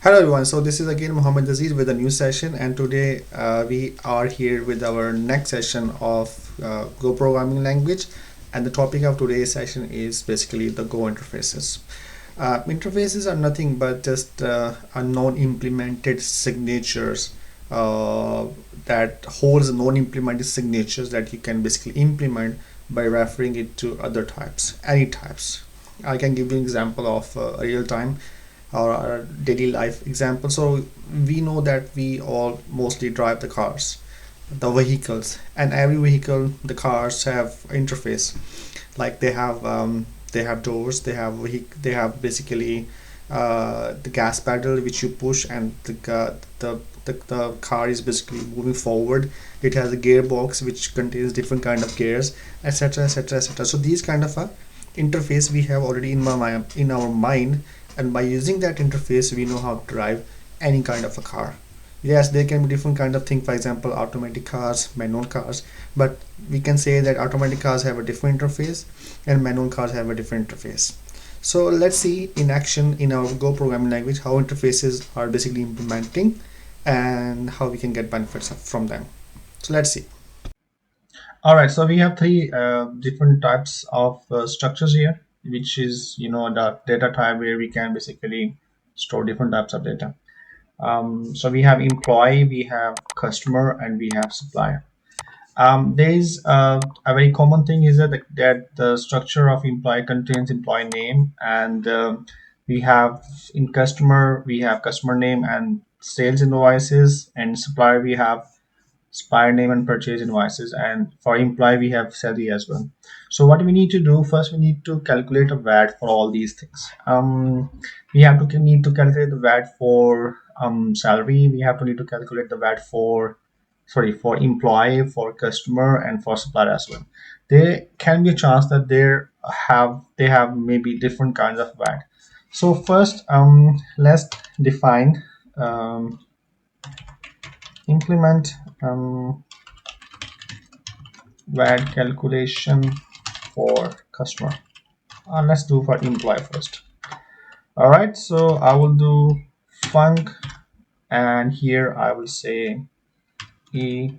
Hello everyone. So this is again Muhammed Aziz with a new session, and today we are here with our next session of Go programming language, and the topic of today's session is basically the Go interfaces. Interfaces are nothing but just unknown implemented signatures that holds non-implemented signatures that you can basically implement by referring it to other types, any types. I can give you an example of a real-time or our daily life example. So we know that we all mostly drive the cars, the vehicles, and every vehicle, the cars have interface. Like they have doors, they have basically the gas pedal which you push, and the car is basically moving forward. It has a gearbox which contains different kind of gears, etc., etc., etc. So these kind of a interface we have already in our mind, and by using that interface we know how to drive any kind of a car. Yes, there can be different kind of thing, for example automatic cars, manual cars, but we can say that automatic cars have a different interface and manual cars have a different interface. So let's see in action in our Go programming language how interfaces are basically implementing and how we can get benefits from them. So let's see. All right, so we have three different types of structures here, which is the data type where we can basically store different types of data. So we have employee, we have customer, and we have supplier. There is a very common thing is that the structure of employee contains employee name, and we have in customer we have customer name and sales invoices, and supplier we have supplier name and purchase invoices, and for employee we have salary as well. So what we need to do first, we need to calculate a VAT for all these things. We have to need to calculate the VAT for salary. We have to need to calculate the VAT for for employee, for customer, and for supplier as well. There can be a chance that they have maybe different kinds of VAT. So first, let's define implement VAT calculation for customer. Let's do for employee first. All right, so I will do func, and here I will say e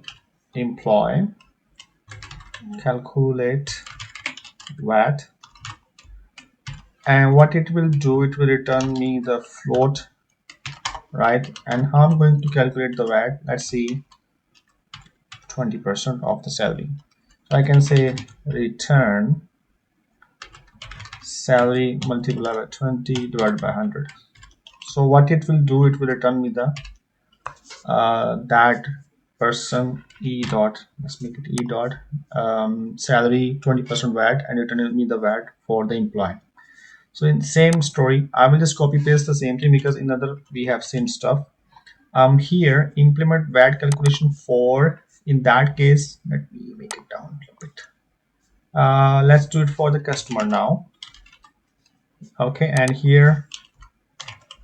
employee calculate VAT, and what it will do, it will return me the float, right? And how I'm going to calculate the VAT, let's see, 20% of the salary. So I can say return salary multiplied by 20 divided by 100. So what it will do, it will return me the that person e dot, let's make it e dot, salary 20% VAT, and return me the VAT for the employee. So in same story, I will just copy paste the same thing because in other we have same stuff. Here implement VAT calculation for, in that case, let me make it down a little bit. Let's do it for the customer now. Okay, and here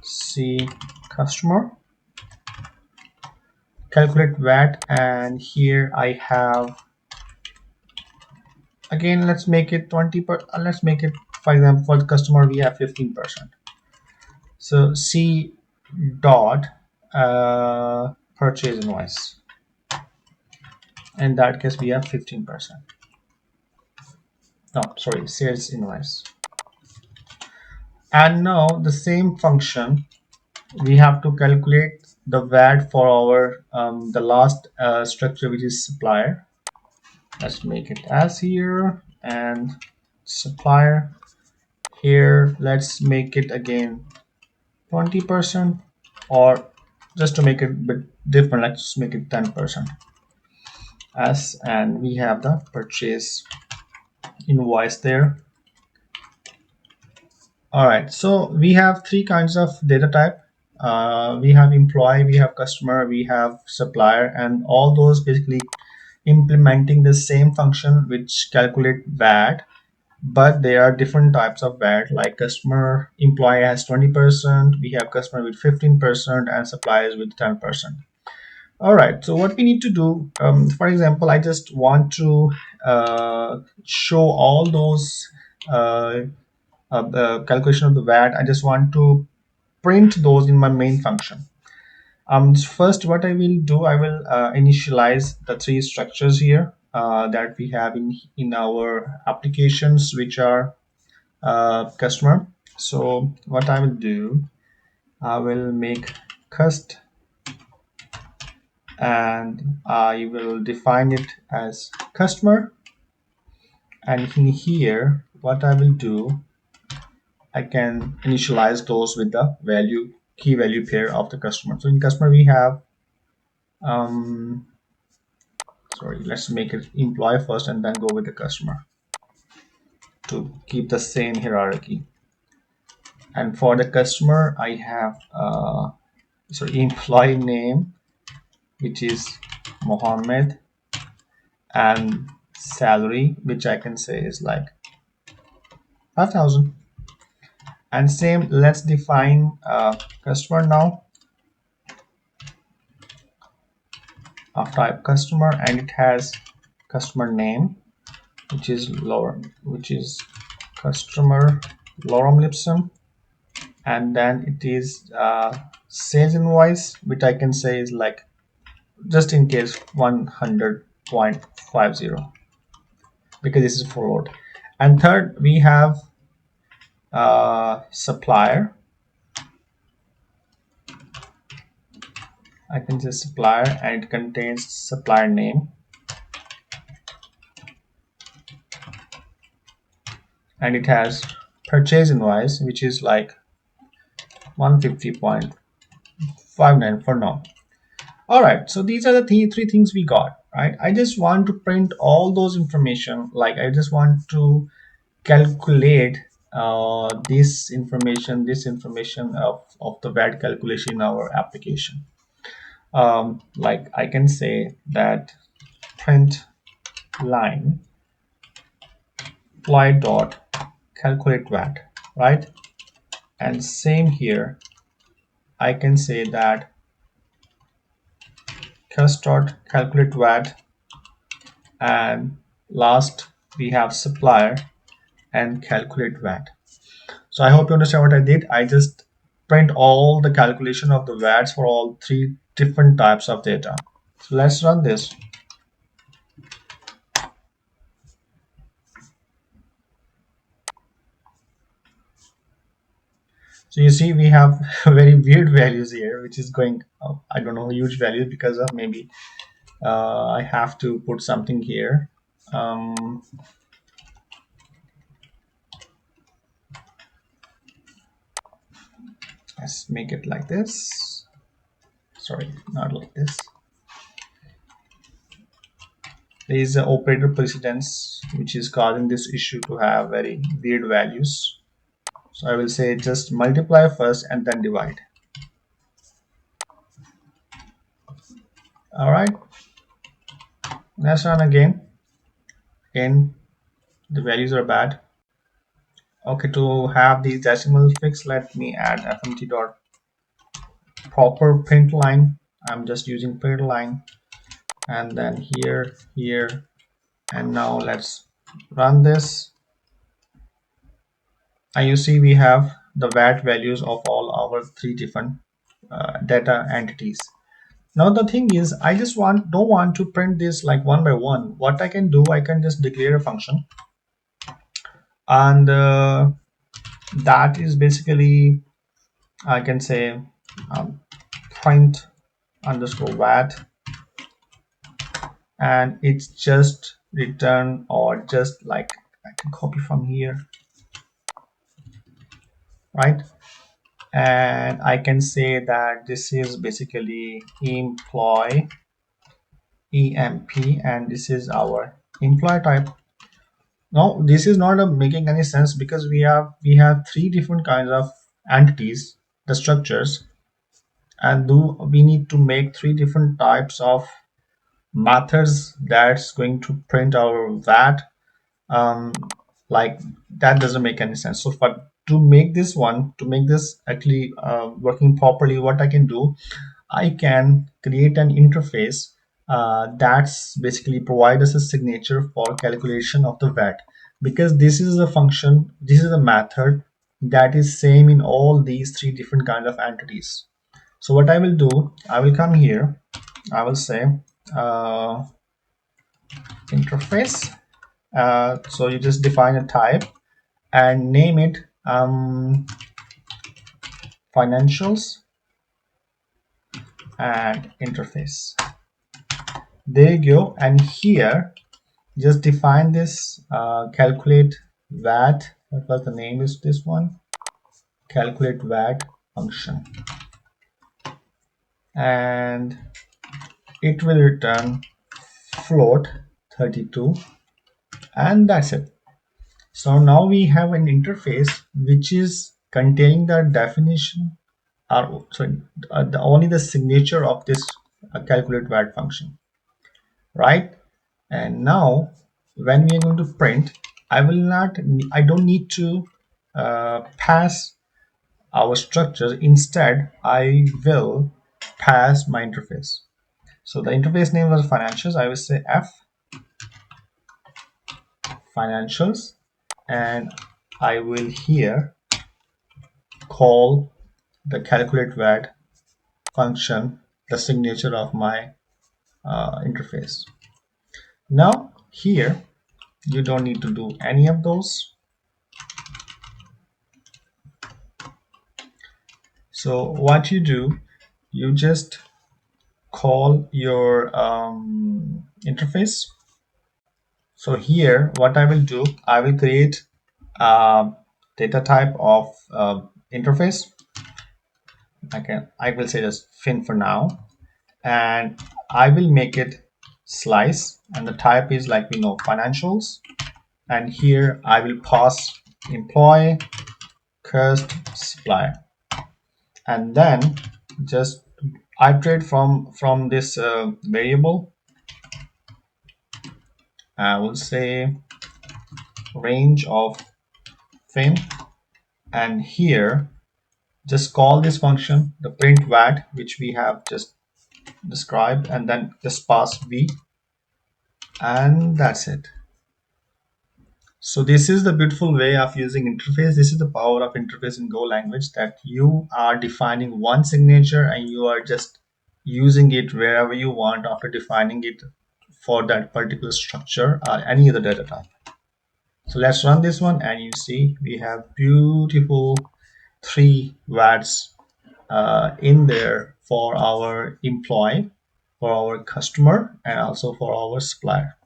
see customer calculate VAT, and here I have, again let's make it 20 per, let's make it, for example for the customer we have 15%. So C dot purchase invoice, in that case we have 15%. No, sorry, sales invoice. And now the same function, we have to calculate the VAT for our the last structure, which is supplier. Let's make it as here, and supplier here, let's make it again 20%, or just to make it a bit different, let's make it 10% as, and we have the purchase invoice there. All right, so we have three kinds of data type. We have employee, we have customer, we have supplier, and all those basically implementing the same function which calculate VAT, but there are different types of VAT, like customer employee has 20%, we have customer with 15%, and suppliers with 10%. All right, so what we need to do, for example, I just want to show all those the calculation of the VAT. I just want to print those in my main function. First, what I will do, I will initialize the three structures here that we have in our applications, which are customer. So what I will do, I will make cust, and I will define it as customer. And in here, what I will do, I can initialize those with the value key value pair of the customer. So in customer we have um, sorry, let's make it employee first and then go with the customer to keep the same hierarchy. And for the customer, I have sorry, employee name, which is Muhammed, and salary, which I can say is like 5,000. And same, let's define customer now of type customer, and it has customer name, which is customer lorem ipsum, and then it is sales invoice, which I can say is like, just in case, 100.50, because this is float. And third, we have supplier. I can say supplier, and it contains supplier name, and it has purchase invoice, which is like 150.59 for now. All right, so these are the three things we got, right? I just want to print all those information. Like I just want to calculate this information of the VAT calculation in our application. Like I can say that print line apply dot calculate VAT, right? And same here, I can say that cust dot calculate VAT, and last we have supplier and calculate VAT. So I hope you understand what I did. I just print all the calculation of the VATs for all three different types of data. So let's run this. So you see we have very weird values here, which is going, I don't know, huge values, because of maybe I have to put something here. Let's make it like this. Sorry, not like this. There is an operator precedence which is causing this issue to have very weird values. So I will say just multiply first and then divide. All right, let's run again. Again, the values are bad. Okay, to have these decimals fixed, let me add fmt dot proper print line. I'm just using print line, and then here, and now let's run this. And you see we have the VAT values of all our three different data entities. Now the thing is, I just don't want to print this like one by one. What I can do, I can just declare a function, and that is basically, I can say print underscore VAT, and it's just return, or just like I can copy from here, right? And I can say that this is basically employee emp, and this is our employee type. Now this is not making any sense, because we have three different kinds of entities, the structures, and we need to make three different types of methods that's going to print our VAT. Like that doesn't make any sense. So to make this actually working properly, what I can do, I can create an interface that's basically provide us a signature for calculation of the VAT, because this is a function, this is a method that is same in all these three different kind of entities. So what I will do, I will come here, I will say uh, interface. So you just define a type and name it financials and interface. There you go. And here just define this calculate VAT. What was the name is this one? Calculate VAT function, and it will return float 32, and that's it. So now we have an interface which is containing the definition, or sorry, only the signature of this calculate VAT function, right? And now when we are going to print, I don't need to pass our structure. Instead, I will pass my interface. So the interface name was financials. I will say F financials, and I will here call the calculate VAT function the signature of my interface. Now here you don't need to do any of those. So what you do, you just call your interface. So here what I will do, I will create a data type of interface. I will say just fin for now, and I will make it slice, and the type is like we know financials, and here I will pass employee cost supplier, and then just iterate from this variable. I will say range of fin, and here just call this function the print VAT which we have just described, and then just pass v, and that's it. So this is the beautiful way of using interface. This is the power of interface in Go language, that you are defining one signature and you are just using it wherever you want after defining it for that particular structure or any other data type. So let's run this one, and you see we have beautiful three VATs in there for our employee, for our customer, and also for our supplier.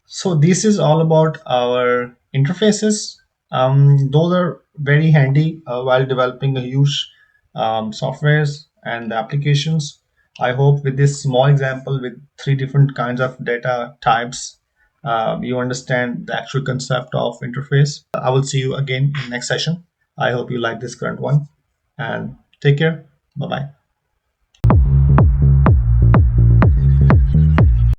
So this is all about our interfaces. Those are very handy while developing a huge softwares and applications. I hope with this small example with three different kinds of data types, you understand the actual concept of interface. I will see you again in next session. I hope you like this current one, and take care. Bye bye.